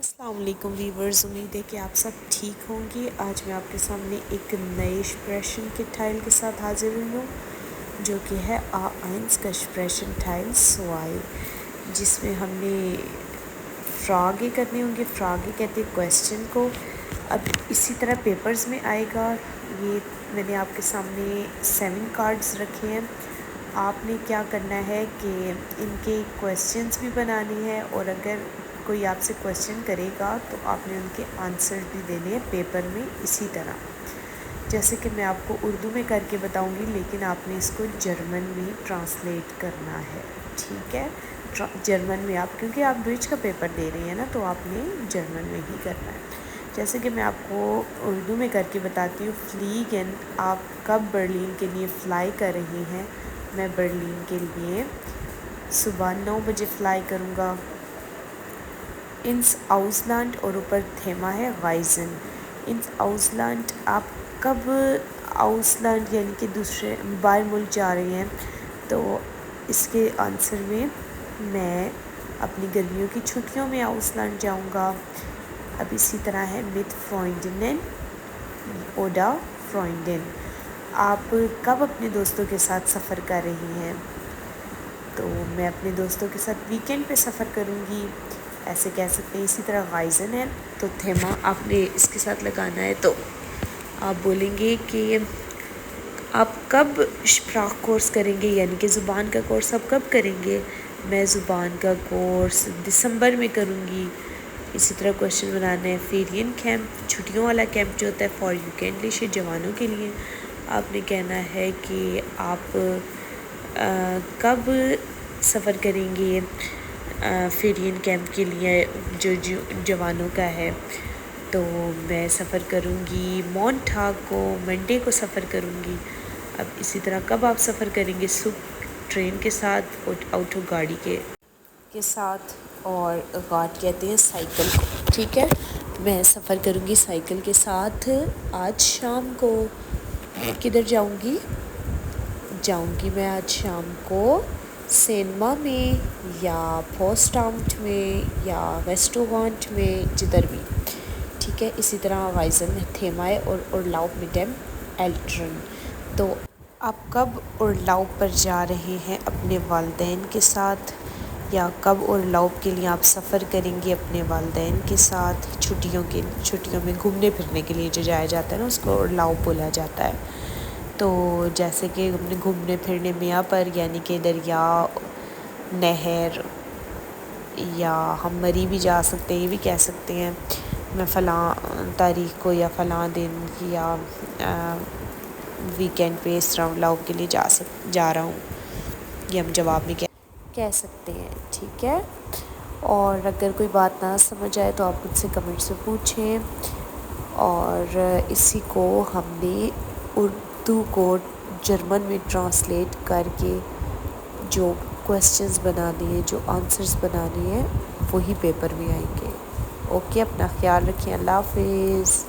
السلام علیکم ویورز، امید ہے کہ آپ سب ٹھیک ہوں گے۔ آج میں آپ کے سامنے ایک نئے ایکسپریشن کے ٹائل کے ساتھ حاضر ہوئی ہوں، جو کہ ہے A1 کا ایکسپریشن ٹائل 2، جس میں ہم نے فراگے کرنے ہوں گے۔ فراگے کہتے ہیں کویسچن کو۔ اب اسی طرح پیپرز میں آئے گا۔ یہ میں نے آپ کے سامنے 7 کارڈز رکھے ہیں۔ آپ نے کیا کرنا ہے کہ ان کے کویسچنز بھی بنانے ہیں، اور اگر کوئی آپ سے کویسچن کرے گا تو آپ نے ان کے آنسر بھی دینے ہیں پیپر میں اسی طرح، جیسے کہ میں آپ کو اردو میں کر کے بتاؤں گی، لیکن آپ نے اس کو جرمن میں ٹرانسلیٹ کرنا ہے، ٹھیک ہے؟ جرمن میں آپ، کیونکہ آپ ڈوئچ کا پیپر دے رہے ہیں نا، تو آپ نے جرمن میں ہی کرنا ہے۔ جیسے کہ میں آپ کو اردو میں کر کے بتاتی ہوں۔ فلیگن، آپ کب برلن کے لیے فلائی کر رہے ہیں؟ میں برلن کے لیے صبح 9 بجے فلائی کروں گا۔ انس آؤسلانڈ، اور اوپر تھیما ہے غائزن۔ انس آؤسلانڈ، آپ کب آؤسلانڈ یعنی کہ دوسرے باہر ملک جا رہے ہیں؟ تو اس کے آنسر میں اپنی گرمیوں کی چھٹیوں میں آؤسلانڈ جاؤں گا۔ اب اسی طرح ہے مت فرائنڈن، اوڈا فرائنڈن، آپ کب اپنے دوستوں کے ساتھ سفر کر رہی ہیں؟ تو میں اپنے دوستوں کے ساتھ ویکینڈ پہ سفر کروں گی، ایسے کہہ سکتے ہیں۔ اسی طرح غائزن ہے، تو تھیما آپ نے اس کے ساتھ لگانا ہے، تو آپ بولیں گے کہ آپ کب شپراخ کورس کریں گے، یعنی کہ زبان کا کورس آپ کب کریں گے؟ میں زبان کا کورس دسمبر میں کروں گی۔ اسی طرح کویشچن بنانا ہے فیرین کیمپ، چھٹیوں والا کیمپ جو ہوتا ہے فار یوکینڈلش جوانوں کے لیے۔ آپ نے کہنا ہے کہ آپ کب سفر کریں گے فیرین کیمپ کے لیے جو جوانوں کا ہے؟ تو میں سفر کروں گی مونٹاگ کو، منڈے کو سفر کروں گی۔ اب اسی طرح کب آپ سفر کریں گے؟ صبح ٹرین کے ساتھ، آٹو گاڑی کے ساتھ، اور گاٹ کہتے ہیں سائیکل کو، ٹھیک ہے؟ میں سفر کروں گی سائیکل کے ساتھ آج شام کو۔ کدھر جاؤں گی میں آج شام کو؟ سینما میں، یا پوسٹامٹ میں، یا ریسٹورانٹ میں، جدھر بھی، ٹھیک ہے؟ اسی طرح غائزن میں تھیما ہے، اور اورلاؤب میں ڈیم ایلٹرن۔ تو آپ کب اورلاؤ پر جا رہے ہیں اپنے والدین کے ساتھ، یا کب اورلاؤب کے لیے آپ سفر کریں گے اپنے والدین کے ساتھ؟ چھٹیوں میں گھومنے پھرنے کے لیے جو جایا جاتا ہے نا، اس کو اورلاؤ بولا جاتا ہے۔ تو جیسے کہ گھومنے پھرنے میاں پر، یعنی کہ دریا، نہر، یا ہم مری بھی جا سکتے ہیں، یہ بھی کہہ سکتے ہیں میں فلاں تاریخ کو یا فلاں دن یا ویکینڈ پہ اس طرح اورلاؤ کے لیے جا رہا ہوں، یہ ہم جواب میں کہہ سکتے ہیں، ٹھیک ہے؟ اور اگر کوئی بات نہ سمجھ آئے تو آپ مجھ سے کمنٹ سے پوچھیں۔ اور اسی کو ہم نے اردو کو جرمن میں ٹرانسلیٹ کر کے جو کویسچنز بنانے ہیں، جو آنسرز بنانے ہیں، وہی پیپر میں آئیں گے۔ اوکے، اپنا خیال رکھیں، اللہ حافظ۔